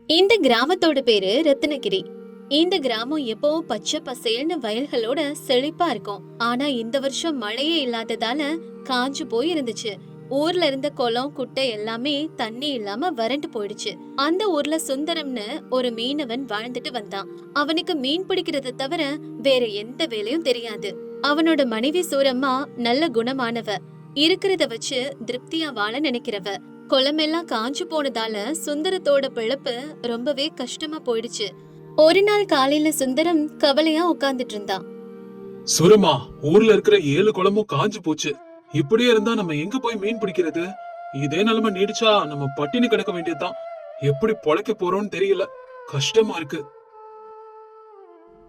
இந்த கிராமத்தோட பேரு ரத்னகிரி. இந்த கிராமம் எப்பவும் பச்சை பசேல்னு வயல்களோட செழிப்பா இருக்கும். ஆனா இந்த வருஷம் மழையே இல்லாததால காஞ்சு போய் இருந்துச்சு. ஊர்ல இருந்த குளம் குட்டை எல்லாமே தண்ணி இல்லாம வறண்டு போயிடுச்சு. அந்த ஊர்ல சுந்தரம்னு ஒரு மீனவன் வாழ்ந்துட்டு வந்தான். அவனுக்கு மீன் பிடிக்கிறத தவிர வேற எந்த வேலையும் தெரியாது. அவனோட மனைவி சூரம்மா நல்ல குணமானவ, இருக்கிறத வச்சு திருப்தியா வாழ நினைக்கிறவ. குளமெல்லாம் காஞ்சு போனதால சுந்தரத்தோட பிழப்பு ரொம்பவே கஷ்டமா போயிடுச்சு. ஒரு நாள் காலையில சுந்தரம் கவலையா உட்கார்ந்துட்டு இருந்தான். சுரமா, ஊர்ல இருக்கிற 7 குளமும் காஞ்சு போச்சு. இப்படியே இருந்தா நம்ம எங்க போய் மீன் பிடிக்கிறது? இதே நிலைமை நீடிச்சா நம்ம பட்டினி கிடக்க வேண்டியதுதான். எப்படி பொழைக்க போறோம்னு தெரியல. கஷ்டமா இருக்கு.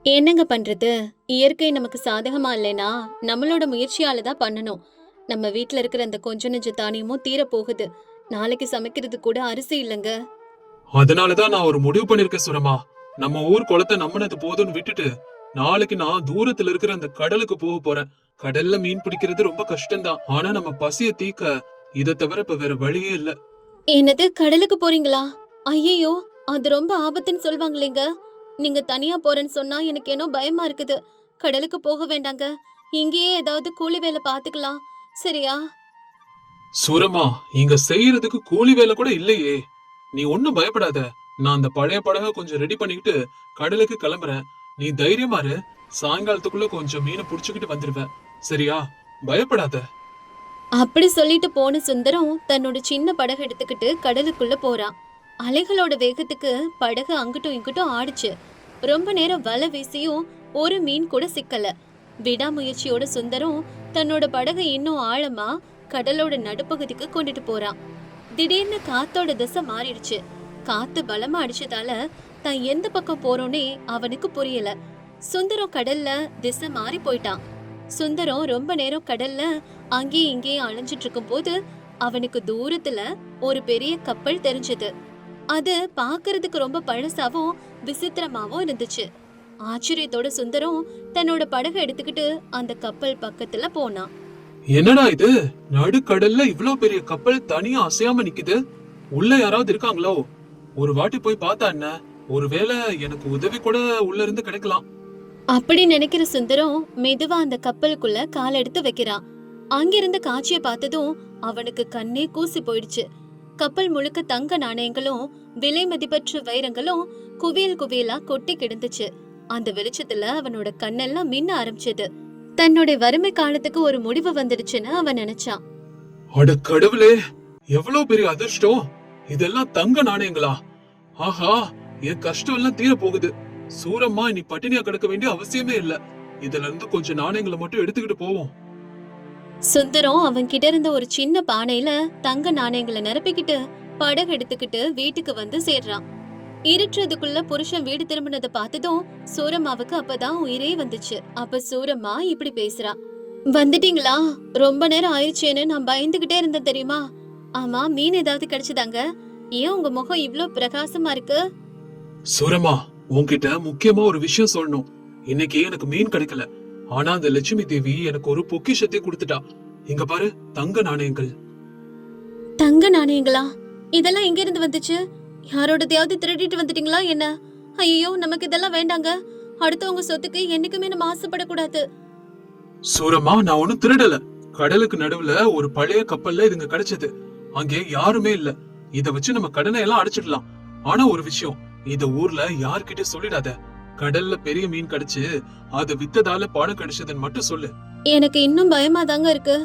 என்னங்க பண்றது? இயற்கை நமக்கு சாதகமா இல்லைனா நம்மளோட முயற்சியால தான் பண்ணணும். நம்ம வீட்ல இருக்கிற அந்த கொஞ்ச நெஞ்ச தானியமும் தீர போகுது. நாளைக்கு சமைக்கிறது கூட அரிசி இல்லங்க. அதனாலதான் நான் ஒரு முடிவு பண்ணிருக்கேன் சுரமா. நம்ம ஊர் குளத்தை நம்பினது போதும்னு விட்டுட்டு நாளைக்கு நான் தூரத்துல இருக்கிற அந்த கடலுக்கு போக போறேன். கடல்ல மீன் பிடிக்கிறது ரொம்ப கஷ்டம்தான். ஆனா நம்ம பசிய தீக்க இத தவிர இப்ப வேற வழியே இல்ல. என்னது, கடலுக்கு போறீங்களா? ஐயோ, அது ரொம்ப ஆபத்துன்னு சொல்வாங்களேங்க. நீங்க தனியா போறேன்னு சொன்னா எனக்கு ஏனோ பயமா இருக்குது. கடலுக்கு போக வேண்டாங்க. இங்கேயே ஏதாவது கூலி வேலை பாத்துக்கலாம், சரியா? சுரமா, இங்க செய்யறதுக்கு கூலி வேலை கூட இல்லையே. நீ ஒண்ணும் பயப்படாத. நான் அந்த பழைய படகை கொஞ்சம் ரெடி பண்ணிக்கிட்டு கடலுக்கு கிளம்புறேன். நீ தைரியமா இரு. சாயங்காலத்துக்குள்ள கொஞ்சம் மீனை புடிச்சுக்கிட்டு வந்துருவேன், சரியா? பயப்படாத. அப்படி சொல்லிட்டு போன சுந்தரம் தன்னோட சின்ன படகு எடுத்துக்கிட்டு கடலுக்குள்ள போறான். அலைகளோட வேகத்துக்கு படகு அங்கிட்டும் இங்கிட்டும் ஆடுச்சு. ரொம்ப நேரம் வலை வீசியும் ஒரு மீன் கூட சிக்கல. விடாமுயற்சியோட சுந்தரம் தன்னோட படகை இன்னும் ஆழமா கடலோட நடுப்பகுதிக்கு கொண்டுட்டு போறான். திடீர்னு காத்தோட திசை மாறிடுச்சு. காத்து பலமா அடிச்சதால தான் எந்த பக்கம் போறோன்னே அவனுக்கு புரியல. சுந்தரம் கடல்ல திசை மாறி போயிட்டான். சுந்தரம் ரொம்ப நேரம் கடல்ல அங்கேயும் இங்கேயும் அலைஞ்சிட்டு இருக்கும் போது அவனுக்கு தூரத்துல ஒரு பெரிய கப்பல் தெரிஞ்சது. அது பாக்குறதுக்கு ரொம்ப பழசாவும் விசித்திரமாவும் இருந்துச்சு. ஆச்சரியத்தோட சுந்தரம் தன்னோட படகை எடுத்துக்கிட்டு அந்த கப்பல் பக்கத்துல போனான். என்னடா இது? நடுக்கடல்ல இவ்ளோ பெரிய கப்பல் தனியா அசையாம நிக்குது. உள்ள யாராவது இருக்காங்களோ? ஒரு வாட்டி போய் பார்த்தா என்ன? ஒருவேளை எனக்கு உதவி கூட உள்ள இருந்து கிடைக்கலாம். அப்படி நினைக்கிற சுந்தரம் மெதுவா அந்த கப்பலுக்குள்ள கால் எடுத்து வைக்கிறான். அங்கிருந்த காட்சியை பார்த்ததும் அவனுக்கு கண்ணே கூசி போயிடுச்சு. கப்பல் முழுக்க தங்க நாணயங்களும் விலை மதிப்பற்ற வைரங்களும் குவியல் குவியலா கொட்டி கிடந்துச்சு. அந்த வெளிச்சத்துல அவனோட கண்ணெல்லாம் மின்ன ஆரம்பிச்சது. தன்னோட வறுமை காலத்துக்கு ஒரு முடிவு வந்துடுச்சுன்னு அவன் நினைச்சான். அட கடவுளே, எவ்வளவு பெரிய அதிர்ஷ்டம்! இதெல்லாம் தங்க நாணயங்களா? ஆஹா, என் கஷ்டம் எல்லாம் தீர போகுது. சூரம்மா இனி பட்டினியா கிடக்க வேண்டிய அவசியமே இல்ல. இதுல இருந்து கொஞ்சம் நாணயங்களை மட்டும் எடுத்துக்கிட்டு போவோம். சுந்தரம் அவன் கிட்ட இருந்த ஒரு சின்ன பானையில தங்க நாணயங்களை நிரப்பிக்கிட்டு படகு எடுத்துக்கிட்டு வீட்டுக்கு வந்து சேர்றான். இருட்டுறதுக்குள்ள புருஷன் வீடு திரும்பினதை பார்த்ததும் சூரம்மாவுக்கு அப்பதான் உயிரே வந்துச்சு. அப்ப சூரம்மா இப்படி பேசுறா. வந்துட்டீங்களா? ரொம்ப நேரம் ஆயிடுச்சேன்னு நான் பயந்துகிட்டே இருந்தேன் தெரியுமா? ஆமா, மீன் ஏதாவது கிடைச்சதாங்க? ஏன் உங்க முகம் இவ்ளோ பிரகாசமா இருக்கு? சூரம்மா, உன்கிட்ட முக்கியமா ஒரு விஷயம் சொல்லணும். இன்னைக்கு எனக்கு மீன் கிடைக்கல. ஆனா அந்த லட்சுமி தேவி எனக்கு ஒரு பொக்கிஷத்தை கொடுத்துட்டா. இங்க பாரு, தங்க நாணயங்கள். தங்க நாணயங்களா? இதெல்லாம் எங்க இருந்து வந்துச்சு? யாரோடதையாவது திருடிட்டு வந்துட்டீங்களா என்ன? ஐயோ, நமக்கு இதெல்லாம் வேண்டாங்க. அடுத்தவங்க சொத்துக்கு என்னைக்குமே நம்ம ஆசைப்படக்கூடாது. சூரம்மா, நான் ஒண்ணும் திருடல. கடலுக்கு நடுவுல ஒரு பழைய கப்பல்ல இதுங்க கிடைச்சது. அங்கே யாருமே இல்ல. இத வச்சு நம்ம கடனை எல்லாம் அடைச்சிடலாம். ஆனா ஒரு விஷயம், இத ஊர்ல யார்கிட்ட சொல்லிடாத. கடல்ல பெரிய மீன் கிடைச்சு அத வித்ததால பணம் கிடைச்சதுன்னு மட்டும் சொல்லு. எனக்கு இன்னும் பயமா தாங்க இருக்கு.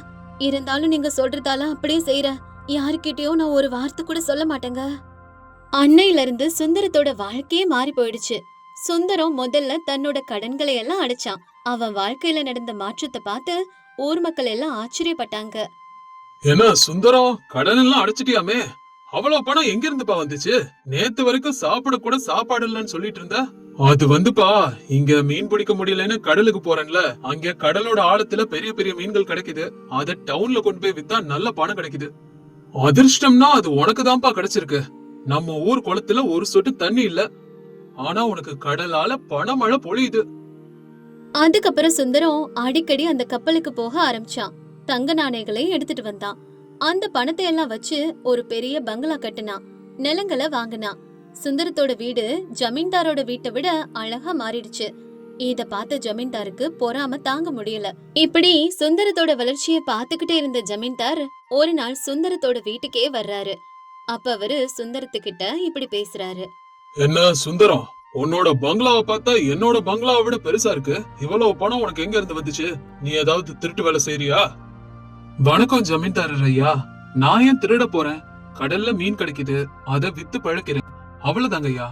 இருந்தாலும் நீங்க சொல்றதால அப்படியே செய்யறேன். யாருக்கிட்டயும் நான் ஒரு வார்த்தை கூட சொல்ல மாட்டேங்க. அன்னையில இருந்து சுந்தரத்தோட வாழ்க்கையே மாறி போயிடுச்சு. சுந்தரம் முதல்ல தன்னோட கடன்களை எல்லாம் அடைச்சான். அவன் வாழ்க்கையில நடந்த மாற்றத்தை பார்த்து ஊர் மக்கள் எல்லாம் ஆச்சரியப்பட்டாங்க. என்ன சுந்தரம், கடன் எல்லாம் அடைச்சிட்டியாமே? அவ்வளவு பணம் எங்க இருந்துப்பா வந்துச்சு? நேத்து வரைக்கும் சாப்பிட கூட சாப்பாடு இல்லன்னு சொல்லிட்டு இருந்த. அது வந்துப்பா, இங்க மீன் பிடிக்க முடியலன்னு கடலுக்கு போறேன்ல, அங்க கடலோட ஆழத்துல பெரிய பெரிய மீன்கள் கிடைக்குது. அத டவுன்ல கொண்டு போய் வித்தா நல்ல பணம் கிடைக்குது. அதிர்ஷ்டம்னா அது உனக்கு தான்ப்பா கிடைச்சிருக்கு. நம்ம ஊர் குளத்துல ஒரு சொட்டு தண்ணி இல்ல. ஆனா உனக்கு கடலால பணமழை பொழியுது. அதுக்கப்புறம் சுந்தரம் அடிக்கடி அந்த கப்பலுக்கு போக ஆரம்பிச்சான். தங்க நாணயங்களை எடுத்துட்டு வந்தான். அந்த பணத்தை எல்லாம் வச்சு ஒரு பெரிய பங்களா கட்டுனான். நிலங்களை வாங்கினான். சுந்தரத்தோட வீடு ஜமீன்தாரோட வீட்டை விட அழகா மாறிடுச்சு. இத பார்த்த ஜமீன்தாருக்கு பொறாம தாங்க முடியல. இப்படி சுந்தரத்தோட வளர்ச்சிய பாத்துக்கிட்டே இருந்த ஜமீன்தார் ஒரு நாள் சுந்தரத்தோட வீட்டுக்கே வர்றாரு. அப்ப அவரு சுந்தரத்துக்கிட்ட இப்படி பேசுறாரு. என்ன சுந்தரம், உன்னோட பங்களாவை பார்த்தா என்னோட பங்களாவை விட பெருசா இருக்கு. இவ்வளவு பணம் உனக்கு எங்க இருந்து வந்துச்சு? நீ ஏதாவது திருட்டு வேலை செய்யறியா? வணக்கம் ஜமீன்தாரர் ஐயா. நான் ஏன் திருட போறேன்? கடல்ல மீன் கிடைக்குது, அத வித்து பழக்கிறேன், அவ்வளவுதாங்க ஐயா.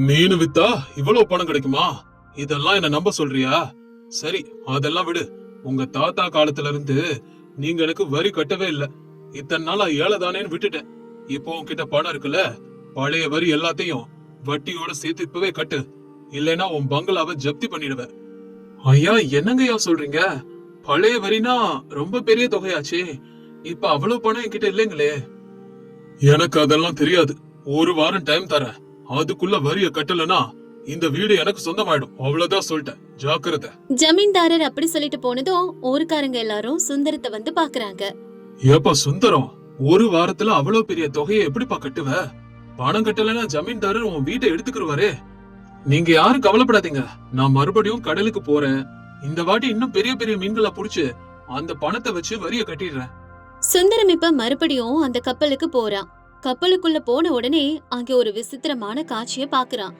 மீன் வித்தா இவ்வளவு பணம் கிடைக்குமா? இதெல்லாம் என்ன நம்ப சொல்றியா? சரி, அதெல்லாம் விடு. உங்க தாத்தா காலத்துல இருந்து நீங்க எனக்கு வரி கட்டவே இல்ல. இத்தனை நாளா ஏழை தானேன்னு விட்டுட்டேன். இப்போ உன்கிட்ட பணம் இருக்குல்ல, பழைய வரி எல்லாத்தையும் வட்டியோட சேர்த்து இப்பவே கட்டு, இல்லைன்னா உன் பங்களாவை ஜப்தி பண்ணிடுவேன். ஐயா, என்னங்கய்யா சொல்றீங்க? பழைய வரினா ரொம்ப பெரிய தொகையாச்சே. இப்ப அவ்வளவு பணம் என்கிட்ட இல்லைங்களே. எனக்கு அதெல்லாம் தெரியாது. ஒரு வாரம் டைம் தரேன். அதுக்குள்ள வரிய கட்டலனா இந்த வீடு எனக்கு சொந்தமாயிடும். அவ்வளவுதான் சொல்லிட்டேன், ஜாக்கிரதை. ஜமீன்தாரர் அப்படி சொல்லிட்டு போனதும் ஊருக்காரங்க எல்லாரும் சுந்தரத்தை வந்து பாக்குறாங்க. ஏப்பா சுந்தரம், ஒரு வாரத்துல அவ்வளவு பெரிய தொகையை எப்படிப்பா கட்டுவ? பணம் கட்டலன்னா ஜமீன்தாரர் உன் வீட்டை எடுத்துக்கிருவாரே. நீங்க யாரும் கவலைப்படாதீங்க, நான் மறுபடியும் கடலுக்கு போறேன். இந்த வாட்டி இன்னும் பெரிய பெரிய மீன்களை புடிச்சு அந்த பணத்தை வச்சு வரிய கட்டிடுறேன். சுந்தரம் இப்ப மறுபடியும் அந்த கப்பலுக்கு போறான். கப்பலுக்குள்ள போன உடனே அங்க ஒரு விசித்திரமான காட்சிய பாக்குறான்.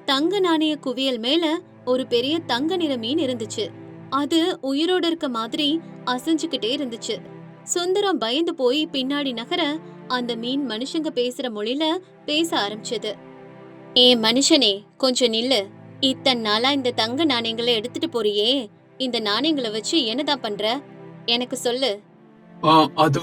தங்க நாணய குவியல் மேல ஒரு பெரிய தங்க நிற மீன் இருந்துச்சு. அது உயிரோட இருக்க மாதிரி அசைஞ்சுக்கிட்டே இருந்துச்சு. சுந்தரம் பயந்து போய் பின்னாடி நகர அந்த மீன் மனுஷங்க பேசுற மொழியில பேச ஆரம்பிச்சது. ஏ மனுஷனே, கொஞ்சம் நில்லு. இத்தனை நாளா இந்த தங்க நாணயங்களை எடுத்துட்டு போறியே, இந்த நாணயங்களை வச்சு என்னதான் பண்ற? எனக்கு சொல்லு. அது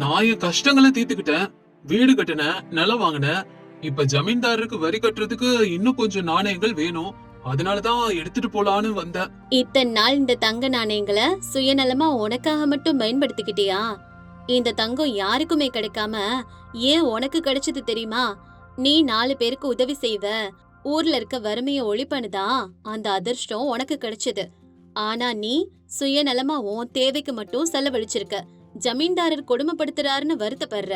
நான் என் கஷ்டங்களை தீர்த்துக்கிட்டேன். வீடு கட்டினேன், நிலம் வாங்கினேன். இப்ப ஜமீன்தாருக்கு வரி கட்டுறதுக்கு இன்னும் கொஞ்சம் நாணயங்கள் வேணும். அதனாலதான் எடுத்துட்டு போலான்னு வந்தேன். இத்தனை நாள் இந்த தங்க நாணயங்களை சுயநலமா உனக்காக மட்டும் பயன்படுத்திக்கிட்டியா? இந்த தங்கம் யாருக்குமே கிடைக்காம ஏன் உனக்கு கிடைச்சது தெரியுமா? நீ 4 பேருக்கு உதவி செய்வ, ஊர்ல இருக்க வறுமைய ஒழிப்பனுதான் அந்த அதிர்ஷ்டம் உனக்கு கிடைச்சது. ஆனா நீ சுயநலமா உன் தேவைக்கு மட்டும் செலவழிச்சிருக்க. ஜமீன்தாரர் கொடுமைப்படுத்துறாருன்னு வருத்தப்படுற.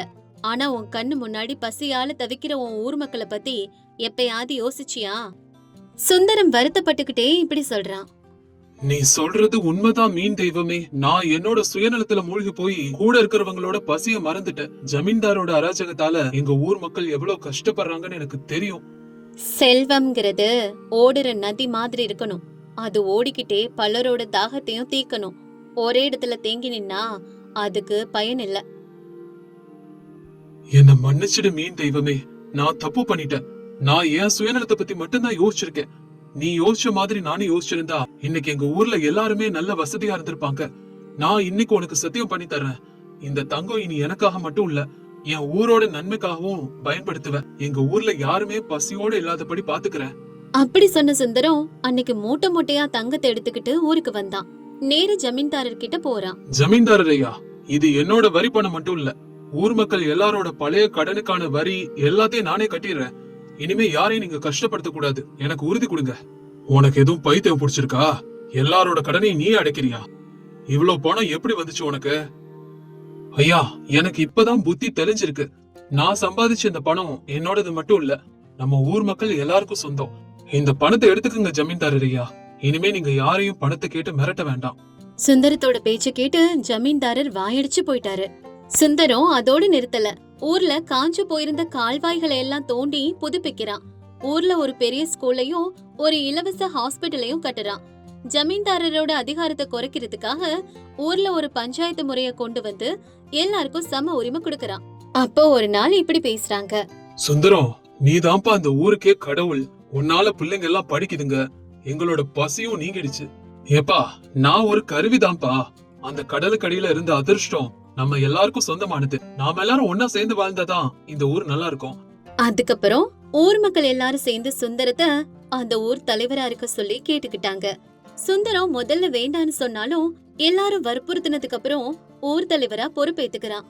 ஆனா உன் கண்ணு முன்னாடி பசியால தவிக்கிற உன் ஊர் மக்களை பத்தி எப்பயாவது யோசிச்சியா? சுந்தரம் வருத்தப்பட்டுக்கிட்டே இப்படி சொல்றான். நீ சொல்றது உண்மைதான் மீன் தெய்வமே. நான் என்னோட சுயநலத்துல மூழ்கி போய் கூட இருக்கிறவங்களோட பசிய மறந்துட்டேன். ஜமீன்தாரோட அராஜகத்தால எங்க ஊர் மக்கள் எவ்வளவு கஷ்டப்படுறாங்கன்னு எனக்கு தெரியும். செல்வம்ங்கிறது ஓடுற நதி மாதிரி இருக்கணும். அது ஓடிக்கிட்டே பலரோட தாகத்தையும் தீக்கணும். ஒரே இடத்துல தேங்கி நின்னா அதுக்கு பயன் இல்ல. என்ன மன்னிச்சிடு மீன் தெய்வமே, நான் தப்பு பண்ணிட்டேன். நான் என் சுயநலத்தை பத்தி மட்டும்தான் யோசிச்சிருக்கேன். நீ யோசிச்ச மாதிரி நானும் யோசிச்சிருந்தா இன்னைக்கு எங்க ஊர்ல எல்லாருமே நல்ல வசதியா இருந்திருப்பாங்க. நான் இன்னைக்கு உனக்கு சத்தியம் பண்ணி தர்றேன், இந்த தங்கம் இனி எனக்காக மட்டும் இல்ல, என் ஊரோட நன்மைக்காகவும் பயன்படுத்துவேன். எங்க ஊர்ல யாருமே பசியோட இல்லாதபடி பாத்துக்கிறேன். அப்படி சொன்ன சுந்தரம் அன்னைக்கு மூட்டை மூட்டையா தங்கத்தை எடுத்துக்கிட்டு ஊருக்கு வந்தான். நேர ஜமீன்தாரர் கிட்ட போறான். ஜமீன்தாரர் ஐயா, இது என்னோட வரி பணம் மட்டும் இல்ல, ஊர் மக்கள் எல்லாரோட பழைய கடனுக்கான வரி எல்லாத்தையும் நானே கட்டிடுறேன். இனிமே யாரையும் நீங்க கஷ்டப்படுத்த கூடாது, எனக்கு உறுதி கொடுங்க. உனக்கு எதுவும் பைத்தியம் பிடிச்சிருக்கா? எல்லாரோட கடனையும் நீ அடைக்கிறியா? இவ்வளவு பணம் எப்படி வந்துச்சு உனக்கு? ஐயா, எனக்கு இப்பதான் புத்தி தெளிஞ்சிருக்கு. நான் சம்பாதிச்ச இந்த பணம் என்னோடது மட்டும் இல்ல, நம்ம ஊர் மக்கள் எல்லாருக்கும் சொந்தம். இந்த பணத்தை எடுத்துக்குங்க ஜமீன்தாரர் ஐயா. இனிமே நீங்க யாரையும் பணத்தை கேட்டு மிரட்ட வேண்டாம். சுந்தரத்தோட பேச்ச கேட்டு ஜமீன்தாரர் வாயடிச்சு போயிட்டாரு. சுந்தரம் அதோடு நிறுத்தல. ஊர்ல காஞ்சு போயிருந்த கால்வாய்களை எல்லாம் தோண்டி புதுப்பிக்கிறான். ஊர்ல ஒரு பெரிய ஸ்கூல்லையும் ஒரு இலவச ஹாஸ்பிட்டலையும் கட்டுறான். ஜமீன்தாரரோட அதிகாரத்தை குறைக்கிறதுக்காக ஊர்ல ஒரு பஞ்சாயத்து முறைய கொண்டு வந்து எல்லாருக்கும் சம உரிமை கொடுக்கறான். அப்போ ஒரு நாள் இப்படி பேசுறாங்க. சுந்தரம், நீதான்ப்பா அந்த ஊருக்கே கடவுள். உன்னால பிள்ளைங்க எல்லாம் படிக்குதுங்க, எங்களோட பசியும் நீங்கிடுச்சு. ஏப்பா, நான் ஒரு கருவிதான்ப்பா. அந்த கடலுக்கடியில இருந்த அதிர்ஷ்டம் நம்ம எல்லாருக்கும் சொந்தமானது. நாம எல்லாரும் ஒன்னா சேர்ந்து வாழ்ந்தாதான் இந்த ஊர் நல்லா இருக்கும். அதுக்கப்புறம் ஊர் மக்கள் எல்லாரும் சேர்ந்து சுந்தரத்தை அந்த ஊர் தலைவரா இருக்க சொல்லி கேட்டுக்கிட்டாங்க. சுந்தரம் முதல்ல வேண்டான்னு சொன்னாலும் எல்லாரும் வற்புறுத்தினதுக்கு அப்புறம் ஊர் தலைவரா பொறுப்பேத்துக்கிறான்.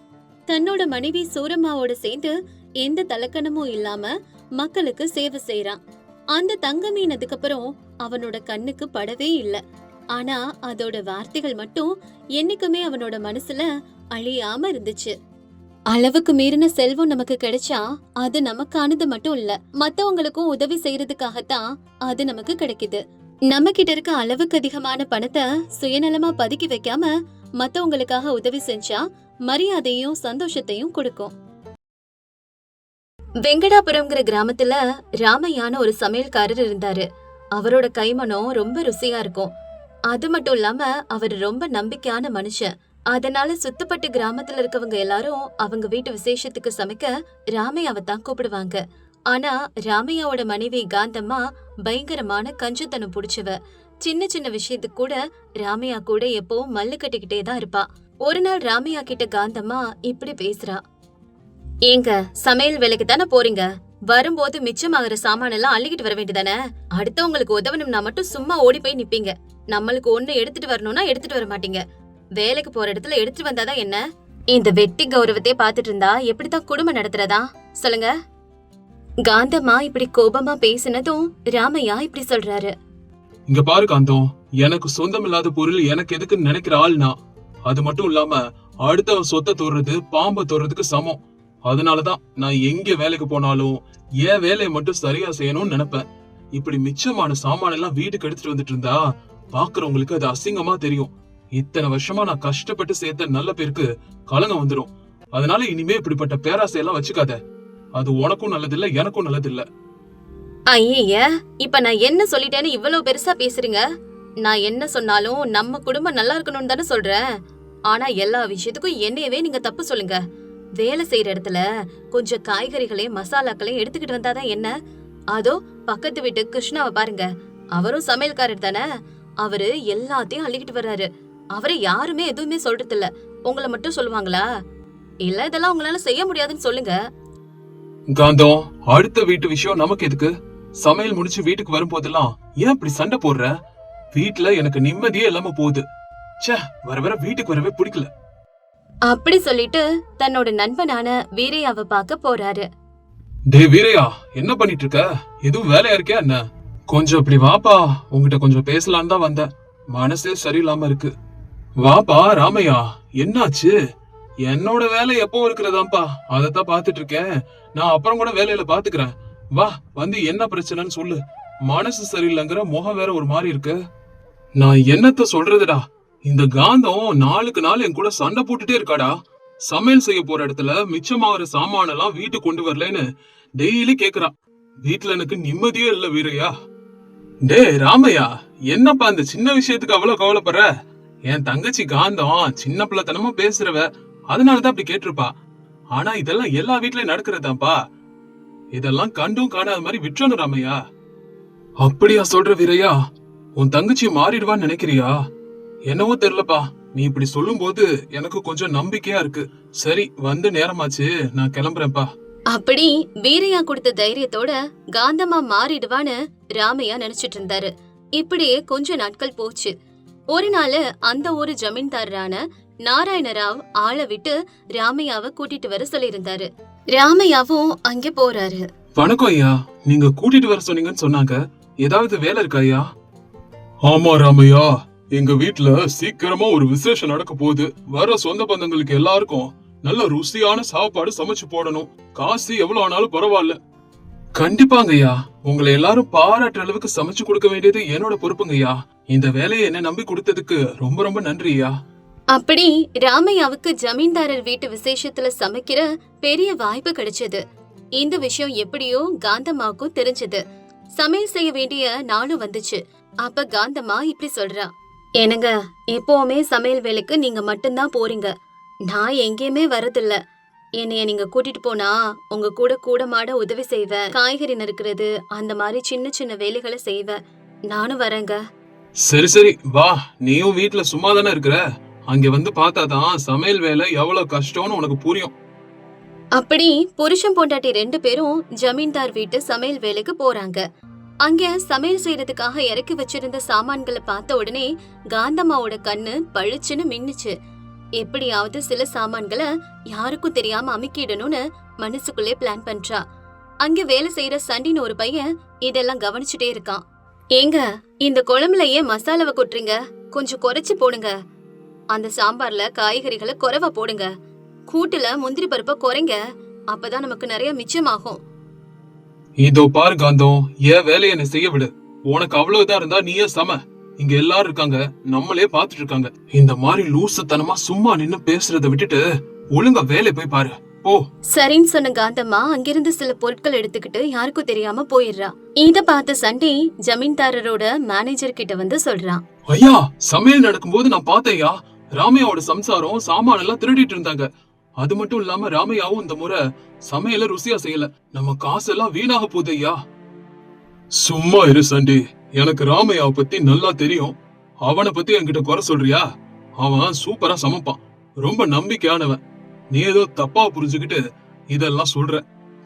தன்னோட மனைவி சூரம்மாவோட சேர்ந்து எந்த தலக்கணமும் இல்லாம மக்களுக்கு சேவை செய்யறான். அந்த தங்க மீன் அதுக்கப்புறம் அவனோட கண்ணுக்கு படவே இல்ல. ஆனா அதோட வார்த்தைகள் மட்டும் என்னைக்குமே அவனோட மனசுல அழியாம இருந்துச்சு. அளவுக்கு மீறின செல்வம் நமக்கு கிடைச்சா அது நமக்கானது மட்டும் இல்ல, மத்தவங்களுக்கும் உதவி செய்யறதுக்காகத்தான் அது நமக்கு கிடைக்குது. நம்ம கிட்ட இருக்க அளவுக்கு அதிகமான பணத்தை சுயநலமா பதுக்கி வைக்காம மத்தவங்களுக்காக உதவி செஞ்சா மரியாதையும் சந்தோஷத்தையும் கொடுக்கும். வெங்கடாபுரம்ங்கிற கிராமத்துல ராமையான ஒரு சமையல்காரர் இருந்தாரு. அவரோட கைமணம் ரொம்ப ருசியா இருக்கும். அது மட்டும் இல்லாம அவர் ரொம்ப நம்பிக்கையான மனுஷன். அதனால சுத்தப்பட்டு கிராமத்துல இருக்கவங்க எல்லாரும் அவங்க வீட்டு விசேஷத்துக்கு சமைக்க ராமையாவை தான் கூப்பிடுவாங்க. ஆனா ராமையாவோட மனைவி காந்தம்மா பயங்கரமான கஞ்சத்தனம் புடிச்சவ. சின்ன சின்ன விஷயத்துக்கு கூட ராமையா கூட எப்பவும் மல்லு கட்டிக்கிட்டே தான் இருப்பா. ஒரு நாள் ராமையா கிட்ட காந்தம்மா இப்படி பேசுறா. ஏங்க, சமையல் வேலைக்கு தானே போறீங்க, வரும்போது மிச்சமாகற சாமானெல்லாம் அள்ளிக்கிட்டு வர வேண்டியதானே? அடுத்தவங்களுக்கு உதவணும்னா மட்டும் சும்மா ஓடி போய் நிப்பீங்க. நம்மளுக்கு ஒண்ணு எடுத்துட்டு வரணும்னா எடுத்துட்டு வர மாட்டீங்க. வேலைக்கு போற இடத்துல எடுத்துட்டு வந்தாதான் என்ன? இந்த வெட்டி கௌரவத்தையே பாத்துட்டு இருந்தா எப்படித்தான் குடும்பம் நடத்துறதா சொல்லுங்க? காந்தம்மா இப்படி கோபமா பேசினதும் ராமையா இப்படி சொல்றாரு. இங்க பாரு காந்தம், எனக்கு சொந்தம் இல்லாத பொருள் எனக்கு எதுக்குன்னு நினைக்கிற ஆள்னா, அது மட்டும் இல்லாம அடுத்தவன் சொத்தை தோறது பாம்பை தோறதுக்கு சமம். அதனாலதான் நான் எங்க வேலைக்கு போனாலும் என் வேலையை மட்டும் சரியா செய்யணும்னு நினைப்பேன். இப்படி மிச்சமான சாமான எல்லாம் வீட்டுக்கு எடுத்துட்டு வந்துட்டு இருந்தா பாக்குறவங்களுக்கு அது அசிங்கமா தெரியும். இத்தனை வருஷமா நான் கஷ்டப்பட்டு சேர்த்த நல்ல பேருக்கு கலங்க வந்துடும். அதனால இனிமே இப்படிப்பட்ட பேராசையெல்லாம் வச்சுக்காத. அது உனக்கும் நல்லதில்ல, எனக்கும் நல்லதில்ல. ஐய, இப்ப நான் என்ன சொல்லிட்டேன்னு இவ்வளவு பெருசா பேசுறீங்க? நான் என்ன சொன்னாலும் நம்ம குடும்பம் நல்லா இருக்கணும்னு தானே சொல்றேன். ஆனா எல்லா விஷயத்துக்கும் என்னையவே நீங்க தப்பு சொல்லுங்க. வேலை செய்யற இடத்துல கொஞ்சம் காய்கறிகளையும் மசாலாக்களையும் எடுத்துக்கிட்டு வந்தாதான் என்ன? அதோ பக்கத்து வீட்டு கிருஷ்ணாவை பாருங்க, அவரும் சமையல்காரர் தானே. அவரு எல்லாத்தையும் அள்ளிக்கிட்டு வர்றாரு. அவரை யாருமே எதுவுமே சொல்றது இல்ல. உங்களை மட்டும் சொல்லுவாங்களா? இல்ல இதெல்லாம் உங்களால செய்ய முடியாதுன்னு சொல்லுங்க. காந்தம், அடுத்த வீட்டு விஷயம் நமக்கு எதுக்கு? சமையல் முடிச்சு வீட்டுக்கு வரும்போதெல்லாம் ஏன் இப்படி சண்டை போடுற? வீட்டுல எனக்கு நிம்மதியே இல்லாம போகுது. ச்சே, வர வர வீட்டுக்கு வரவே பிடிக்கல. அப்படி சொல்லிட்டு தன்னோட நண்பனான வீரையாவை பார்க்க போறாரு. டே வீரையா, என்ன பண்ணிட்டு இருக்க? எதுவும் வேலையா இருக்கியா என்ன? கொஞ்சம் இப்படி வாப்பா, உங்ககிட்ட கொஞ்சம் பேசலான்னு தான் வந்தேன். மனசே சரியில்லாம இருக்கு. வாப்பா ராமையா, என்னாச்சு? என்னோட வேலை எப்போ இருக்கிறதாப்பா, அதத்தான் பாத்துட்டு இருக்கேன். நான் அப்புறம் கூட வேலையில பாத்துக்கிறேன். வா, வந்து என்ன பிரச்சனைன்னு சொல்லு. மனசு சரியில்லைங்கிற முகம் வேற ஒரு மாதிரி இருக்கு. நான் என்னத்த சொல்றதுடா, இந்த காந்தம் நாளுக்கு நாள் என் கூட சண்டை போட்டுட்டே இருக்காடா. சமையல் செய்ய போற இடத்துல மிச்சமாகிற சாமானெல்லாம் வீட்டுக்கு கொண்டு வரலன்னு டெய்லி கேக்குறா. வீட்டுல எனக்கு நிம்மதியே இல்ல வீரையா. டே ராமையா, என்னப்பா இந்த சின்ன விஷயத்துக்கு அவ்வளவு கவலைப்படுற? என் தங்கச்சி காந்தம் சின்ன பிள்ளைத்தனமா பேசுறவ, அதனாலதான் அப்படி கேட்டிருப்பா. ஆனா இதெல்லாம் எல்லா வீட்லயும் நடக்கிறதாப்பா. இதெல்லாம் கண்டும் காணாத மாதிரி விட்டுறணும் ராமையா. அப்படியா சொல்ற வீரையா? உன் தங்கச்சி மாறிடுவான்னு நினைக்கிறியா? என்னவோ தெரியலப்பா, நீ இப்படி சொல்லும் போது எனக்கு கொஞ்சம் நம்பிக்கையா இருக்கு. சரி, வந்து நேரமாச்சு, நான் கிளம்புறேன்ப்பா. அப்படி வீரையா கொடுத்த தைரியத்தோட காந்தம்மா மாறிடுவான்னு ராமையா நினைச்சிட்டு இருந்தாரு. இப்படியே கொஞ்ச நாட்கள் போச்சு. ஒரு நாள் அந்த ஊரு ஜமீன்தாரரான நாராயணராவ் ஆளை விட்டு ராமையாவை கூட்டிட்டு வர சொல்லியிருந்தாரு. ராமையாவும் அங்கே போறாரு. வணக்கம் ஐயா, நீங்க கூட்டிட்டு வர சொன்னீங்கன்னு சொன்னாங்க. ஏதாவது வேலை இருக்கா ஐயா? ஆமா ராமையா, எங்க வீட்டுல சீக்கிரமா ஒரு விசேஷம் நடக்க போகுது. வர சொந்த பந்தங்களுக்கு எல்லாருக்கும் நல்ல ருசியான சாப்பாடு சமைச்சு போடணும். காசு எவ்வளவு ஆனாலும் பரவாயில்ல. கண்டிப்பாங்க ஐயா, உங்களை எல்லாரும் பாராட்டுற அளவுக்கு சமைச்சு கொடுக்க வேண்டியது என்னோட பொறுப்புங்க ஐயா. இந்த வேலையை என்ன நம்பி கொடுத்ததுக்கு ரொம்ப ரொம்ப நன்றி ஐயா. அப்படி ராமையாவுக்கு ஜமீன்தாரர் வீட்டு விசேஷத்துல சமைக்கிற பெரிய வாய்ப்பு கிடைச்சது. இந்த விஷயம் எப்படியோ காந்தம்மாவுக்கும் தெரிஞ்சது. சமையல் செய்ய வேண்டிய நாளும் வந்துச்சு. அப்ப காந்தம்மா இப்படி சொல்றா. என்னங்க, எப்பவுமே சமையல் வேலைக்கு நீங்க மட்டும்தான் போறீங்க. நான் எங்கேயுமே வரதில்ல. என்னைய நீங்க கூட்டிட்டு போனா உங்க கூட கூட மாட உதவி செய்வேன். காய்கறி நறுக்கிறது, அந்த மாதிரி சின்ன சின்ன வேலைகளை செய்வேன். நானும் வரேங்க. சரி சரி, வா. நீயும் வீட்டுல சும்மா தானே இருக்கிற, அங்க வந்து பார்த்தாதான் சமையல் வேலை எவ்வளவு கஷ்டம்னு உனக்கு புரியும். அப்படி புருஷன் பொண்டாட்டி 2 பேரும் ஜமீன்தார் வீட்டு சமையல் வேலைக்கு போறாங்க. அங்க சமையல் செய்யறதுக்காக இறக்கி வச்சிருந்த சாமான்களை பார்த்த உடனே காந்தம்மாவோட கண்ணு பளிச்சுன்னு மின்னுச்சு. எப்படியாவது சில சாமான்களை யாருக்கும் தெரியாம அமுக்கிடணும்னு மனசுக்குள்ளே பிளான் பண்றா. அங்க வேலை செய்யற சண்டின்னு ஒரு பையன் இதெல்லாம் கவனிச்சுட்டே இருக்கான். ஏங்க, இந்த குழம்புல ஏன் மசாலாவை கொட்டுறீங்க? கொஞ்சம் குறைச்சு போடுங்க. அந்த சாம்பார்ல காய்கறிகளை குறைவா போடுங்க. கூட்டுல முந்திரி பருப்பை குறைங்க, அப்பதான் நமக்கு நிறைய மிச்சமாகும். இதோ பாரு காந்தம், ஏன் வேலையை நீ செய்ய விடு. உனக்கு அவ்வளவுதான் இருந்தா நீயே சம. இங்க எல்லாரும் இருக்காங்க, நம்மளே பாத்துட்டு இருக்காங்க. இந்த மாதிரி லூசுத்தனமா சும்மா நின்னு பேசுறத விட்டுட்டு ஒழுங்கா வேலை போய் பாரு போ. சரின்னு சொன்ன காந்தம்மா அங்கிருந்து சில பொருட்கள் எடுத்துக்கிட்டு யாருக்கும் தெரியாம போயிடுறா. இத பார்த்த சண்டி ஜமீன்தாரரோட மேனேஜர் கிட்ட வந்து சொல்றான். ஐயா, சமையல் நடக்கும்போது நான் பார்த்தேயா, ராமையாவோட சம்சாரம் சாமான எல்லாம் திருடிட்டு இருந்தாங்க. அது மட்டும் இல்லாம ராமையாவும் இந்த முறை சமையல ருசியா செய்யல. நம்ம காசெல்லாம் வீணாக போகுது ஐயா. சும்மா இரு சண்டி, எனக்கு ராமையாவை பத்தி நல்லா தெரியும். அவனை பத்தி என்கிட்ட குறை சொல்றியா? அவன் சூப்பரா சமைப்பான், ரொம்ப நம்பிக்கையானவன். நீ ஏதோ தப்பா புரிஞ்சுக்கிட்டு இதெல்லாம் சொல்ற.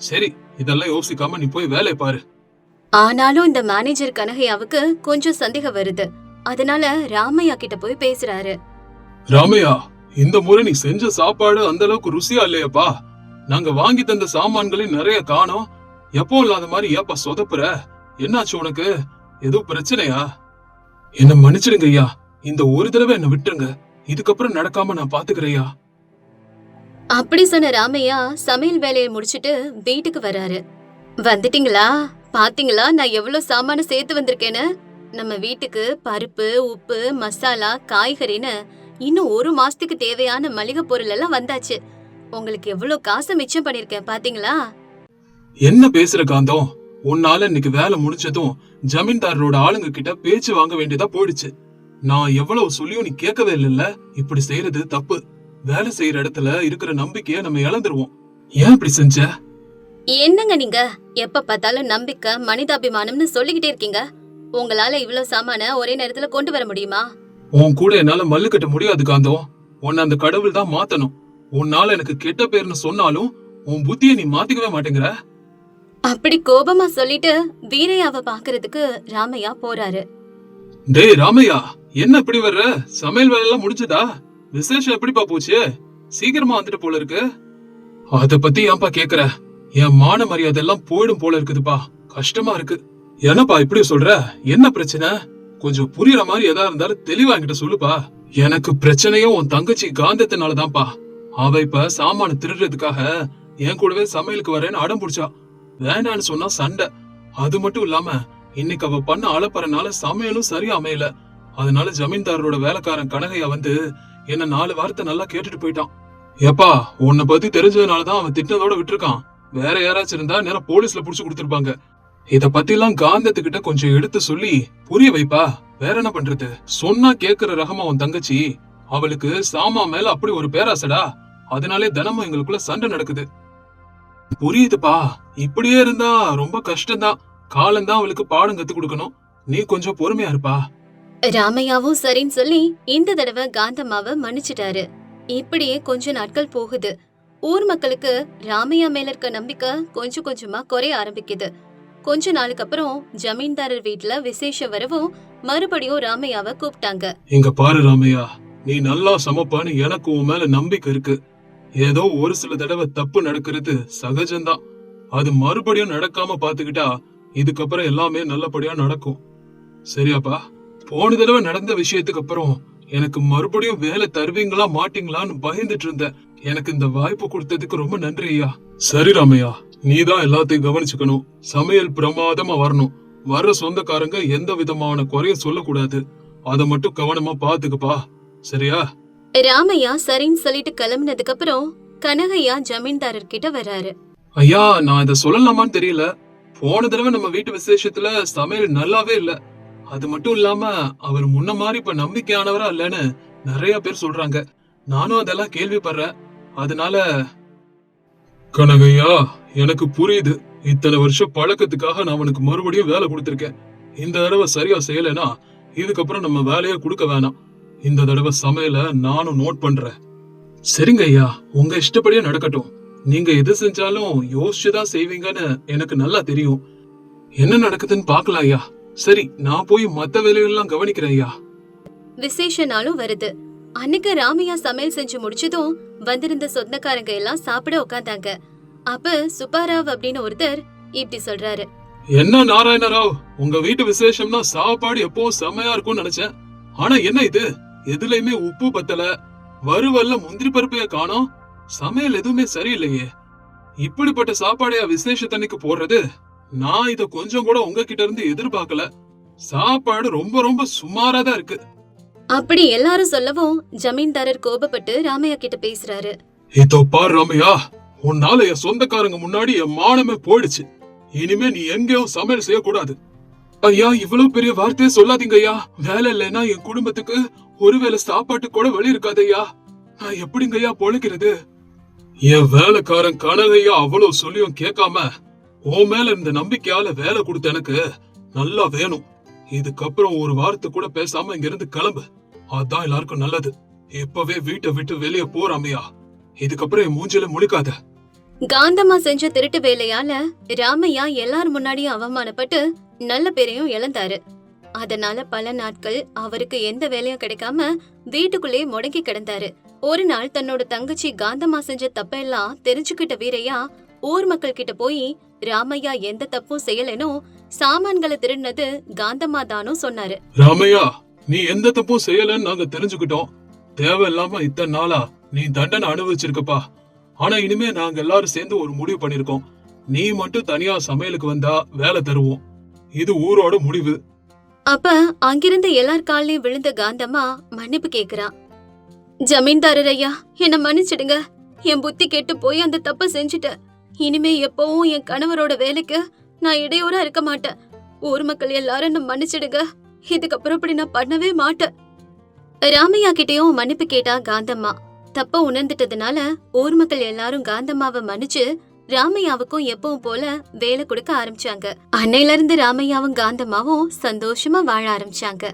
சரி, இதெல்லாம் யோசிக்காம நீ போய் வேலையை பாரு. ஆனாலும் இந்த மேனேஜர் கனகையாவுக்கு கொஞ்சம் சந்தேகம் வருது. அதனால ராமையா கிட்ட போய் பேசுறாரு. ராமையா, இந்த முறை நீ செஞ்ச சாப்பாடு அந்த அளவுக்கு ருசியா இல்லையப்பா. நாங்க வாங்கி தந்த சாமான்களையும் நிறைய காணோம். எப்போ இல்லாத மாதிரி ஏப்பா சொதப்புற? என்னாச்சு உனக்கு? எதுவும் பிரச்சனையா? என்ன மன்னிச்சிடுங்க ஐயா, இந்த ஒரு தடவை என்ன விட்டுருங்க. இதுக்கப்புறம் நடக்காம நான் பாத்துக்கிறேயா. அப்படி சொன்ன ராமையா சமையல் வேலையை முடிச்சிட்டு வீட்டுக்கு வராரு. வந்துட்டீங்களா? பாத்தீங்களா நான் எவ்வளவு சாமான சேர்த்து வந்திருக்கேன்னு? நம்ம வீட்டுக்கு பருப்பு, உப்பு, மசாலா, காய்கறின்னு இன்னும் 1 மாசத்துக்கு தேவையான மளிகை பொருள் எல்லாம் வந்தாச்சு. உங்களுக்கு எவ்வளவு காசு மிச்சம் பண்ணிருக்கேன் பாத்தீங்களா? என்ன பேசுற காந்தம்? உன்னால இன்னைக்கு வேலை முடிஞ்சதும் ஜமீன்தாரோட ஆளுங்க கிட்ட பேச்சு வாங்க வேண்டியதா போயிடுச்சு. நான் எவ்வளவு சொல்லியும் நீ கேட்கவே இல்லைல்ல. இப்படி செய்யறது தப்பு. வேலை செய்யற இடத்துல இருக்கிற நம்பிக்கைய நம்ம இழந்துருவோம். ஏன் இப்படி செஞ்ச? என்னங்க நீங்க எப்ப பார்த்தாலும் நம்பிக்கை, மனிதாபிமானம்னு சொல்லிக்கிட்டே இருக்கீங்க. உங்களால இவ்வளவு சாமான ஒரே நேரத்துல கொண்டு வர முடியுமா? உன் கூட என்னால மல்லு கட்ட முடியாது காந்தம். உன்னை அந்த கடவுள் தான் மாத்தணும். உன்னால எனக்கு கெட்ட பேர்னு சொன்னாலும் உன் புத்திய நீ மாத்திக்கவே மாட்டேங்கிற. அப்படி கோபமா சொல்லிட்டு வீரையாவை பாக்குறதுக்கு ராமையா போறாரு. டேய் ராமையா, என்ன இப்படி வர்ற? சமையல் வேலை எல்லாம் முடிஞ்சதா? விசேஷம் எப்படிப்பா போச்சு? சீக்கிரமா வந்துட்டு போல இருக்கு. அத பத்தி ஏன்பா கேக்குற? என் மான மரியாதை எல்லாம் போயிடும் போல இருக்குதுப்பா. கஷ்டமா இருக்கு. என்னப்பா இப்படி சொல்ற? என்ன பிரச்சனை? கொஞ்சம் புரியுற மாதிரி எதா இருந்தாலும் தெளிவா என்கிட்ட சொல்லுப்பா. எனக்கு பிரச்சனையும் உன் தங்கச்சி காந்தத்தினாலதான்ப்பா. அவ இப்ப சாமான திருடுறதுக்காக என் கூடவே சமையலுக்கு வரேன்னு அடம் பிடிச்சா. வேண்டான்னு சொன்னா சண்டை. அது மட்டும் இல்லாம இன்னைக்கு அவ பண்ண அலப்பறனால சமையலும் சரியா அமையல. அதனால ஜமீன்தாரோட வேலைக்காரன் கனகையா வந்து என்ன 4 வார்த்தை நல்லா கேட்டுட்டு போயிட்டான். ஏப்பா, உன்னை பத்தி தெரிஞ்சதுனாலதான் அவன் திட்டத்தோட விட்டுருக்கான். வேற யாராச்சும் இருந்தா நேரம் போலீஸ்ல புடிச்சு கொடுத்திருப்பாங்க. இத பத்தி எல்லாம் காந்தத்துக்கிட்ட கொஞ்சம் எடுத்து சொல்லி புரிய வைப்பா. வேற என்ன பண்றது? சொன்னா கேக்குற ரகமா உன் தங்கச்சி. அவளுக்கு சாமா மேல அப்படி ஒரு பேராசடா. அதனாலே தினமும் எங்களுக்குள்ள சண்டை நடக்குது. புரியுதுப்பா. இப்படியே இருந்தா ரொம்ப கஷ்டம்தான். காலம்தான் அவளுக்கு பாடம் கத்து கொடுக்கணும். நீ கொஞ்சம் பொறுமையா இருப்பா. ராமையாவும் சரின்னு சொல்லி இந்த தடவை காந்தம்மாவை மன்னிச்சிட்டாரு. இப்படியே கொஞ்ச நாட்கள் போகுது. ஊர் மக்களுக்கு ராமையா மேல இருக்க நம்பிக்கை கொஞ்சம் கொஞ்சமா குறைய ஆரம்பிக்குது. கொஞ்ச நாளுக்கு அப்புறம் ஜமீன்தாரர் வீட்டுல விசேஷம் வரவும் மறுபடியும் ராமையாவை கூப்பிட்டாங்க. இங்க பாரு ராமையா, நீ நல்லா சமைப்பான்னு எனக்கு உன் மேல நம்பிக்கை இருக்கு. ஏதோ ஒரு சில தடவை தப்பு நடக்கிறது சகஜம்தான். அது மறுபடியும் நடக்காம பாத்துக்கிட்டா இதுக்கப்புறம் எல்லாமே நல்லபடியா நடக்கும். சரியாப்பா? போன தடவை நடந்த விஷயத்துக்கு அப்புறம் எனக்கு மறுபடியும் வேலை தருவீங்களா மாட்டீங்களான்னு பயந்துட்டு இருந்தேன். எனக்கு இந்த வாய்ப்பு கொடுத்ததுக்கு ரொம்ப நன்றி ஐயா. சரி ராமையா, நீதான் எல்லாத்தையும் கவனிச்சுக்கணும். சமையல் பிரமாதமா வரணும். வர்ற சொந்தக்காரங்க எந்த விதமான குறைய சொல்லக்கூடாது. அத மட்டும் கவனமா பாத்துக்கப்பா. சரியா? ராமையா சரின்னு சொல்லிட்டு கிளம்பினதுக்கு அப்புறம் கனகையா ஜமீன்தாரர் கிட்ட வர்றாரு. ஐயா, நான் இத சொல்லலாமான்னு தெரியல. போன தடவை நம்ம வீட்டு விசேஷத்துல சமையல் நல்லாவே இல்ல. அது மட்டும் இல்லாம அவர் முன்ன மாதிரி இப்ப நம்பிக்கையானவரா இல்லன்னு நிறைய பேர் சொல்றாங்க. நானும் அதெல்லாம் கேள்விப்படுறேன். அதனால கனகையா, எனக்கு புரியுது. இத்தனை வருஷம் பழக்கத்துக்காக நான் அவனுக்கு மறுபடியும் வேலை கொடுத்திருக்கேன். இந்த தடவை சரியா செய்யலைன்னா இதுக்கப்புறம் நம்ம வேலையை கொடுக்க வேணாம். இந்த தடவை சமையல நானும் நோட் பண்றேன். சரிங்க ஐயா, உங்க இஷ்டப்படியே நடக்கட்டும். நீங்க எது செஞ்சாலும் யோசிச்சுதான் செய்வீங்கன்னு எனக்கு நல்லா தெரியும். என்ன நடக்குதுன்னு பாக்கலாம் ஐயா. சரி, நான் போய் மத்த வேலைகள்லாம் கவனிக்கிறேன் ஐயா. விசேஷ நாளும் வருது. அன்னைக்கு ராமையா சமையல் செஞ்சு முடிச்சதும் வந்திருந்த சொந்தக்காரங்க எல்லாம் சாப்பிட உட்காந்தாங்க. அப்ப சுப்பாராவ் அப்படின்னு ஒருத்தர் இப்படி சொல்றாரு. என்ன நாராயணராவ், உங்க வீட்டு விசேஷம்னா சாப்பாடு எப்பவும் செம்மையா இருக்கும்னு நினைச்சேன். ஆனா என்ன இது? எதுலயுமே உப்பு பத்தல. வறுவல்ல முந்திரி பருப்பைய காணோம். சமையல் எதுவுமே சரியில்லையே. இப்படிப்பட்ட சாப்பாடையா விசேஷத்தன்னைக்கு போடுறது? நான் இத கொஞ்சம் கூட உங்ககிட்ட இருந்து எதிர்பார்க்கல. சாப்பாடு ரொம்ப ரொம்ப சுமாரா தான் இருக்கு. அப்படி எல்லாரும் சொல்லவும் ஜமீன்தாரர் கோபப்பட்டு ராமையா கிட்ட பேசுறாரு. இதோ பாரு ராமையா, உன்னால என் சொந்தக்காரங்க முன்னாடி என் மானமே போயிடுச்சு. இனிமே நீ எங்கேயும் சமையல் செய்யக்கூடாது. ஐயா, இவ்வளவு பெரிய வார்த்தையே சொல்லாதீங்க ஐயா. வேலை இல்லைன்னா என் குடும்பத்துக்கு ஒருவேளை சாப்பாட்டு கூட வழி இருக்காது ஐயா. நான் எப்படிங்க ஐயா பொழைக்கிறது? என் வேலைக்காரன் கனகையா அவ்வளவு சொல்லியும் கேட்காம உன் மேல இருந்த நம்பிக்கையால வேலை கொடுத்த எனக்கு நல்லா வேணும். இதுக்கப்புறம் ஒரு வார்த்தை கூட பேசாம இங்க இருந்து கிளம்பு. அதான் எல்லாருக்கும் நல்லது. இப்பவே வீட்டை விட்டு வெளியே போறாமையா. இதுக்கப்புறம் என் மூஞ்சில முழிக்காத. காந்தம்மா செஞ்ச திருட்டு வேலையால ராமையா எல்லார் முன்னாடியும் அவமானப்பட்டு நல்ல பேரையும் இழந்தாரு. அதனால பல நாட்கள் அவருக்கு எந்த வேலையும் கிடைக்காம வீட்டுக்குள்ளே முடங்கி கிடந்தாரு. ஒரு நாள் தன்னோட தங்கச்சி காந்தம்மா செஞ்ச தப்பெல்லாம் தெரிஞ்சுக்கிட்ட வீரையா ஊர் மக்கள் கிட்ட போய் ராமையா எந்த தப்பும் செய்யலனோ சாமான்களை திருடினது காந்தம்மா தானும் சொன்னாரு. ராமையா, நீ எந்த தப்பும் செய்யலன்னு நாங்க தெரிஞ்சுக்கிட்டோம். தேவையில்லாம இத்தனை நாளா நீ தண்டனை அனுபவிச்சிருக்கப்பா. ஆனா இனிமே நாங்க எல்லாரும் சேர்ந்து ஒரு முடிவு பண்ணிருக்கோம். நீ மட்டும் தனியா சமையலுக்கு வந்தா வேலை தருவோம். இது ஊரோட முடிவு. அப்ப அங்கிருந்த எல்லார் காலையும் விழுந்த காந்தம்மா மன்னிப்பு கேக்குறா. ஜமீன்தாரர் ஐயா, என்ன மன்னிச்சிடுங்க. என் புத்தி கெட்டு போய் அந்த தப்ப செஞ்சுட்டேன். இனிமே எப்பவும் என் கணவரோட வேலைக்கு நான் இடையூறா இருக்க மாட்டேன். ஊர் மக்கள் எல்லாரும் என்ன மன்னிச்சிடுங்க. இதுக்கப்புறம் இப்படி நான் பண்ணவே மாட்டேன். ராமையா கிட்டயும் மன்னிப்பு கேட்டா காந்தம்மா. தப்ப உணர்ந்துட்டதுனால ஊர் மக்கள் எல்லாரும் காந்தம்மாவை மன்னிச்சு ராமையாவுக்கும் எப்பவும் போல வேலை கொடுக்க ஆரம்பிச்சாங்க. அன்னையில இருந்து ராமையாவும் காந்தம்மாவும் சந்தோஷமா வாழ ஆரம்பிச்சாங்க.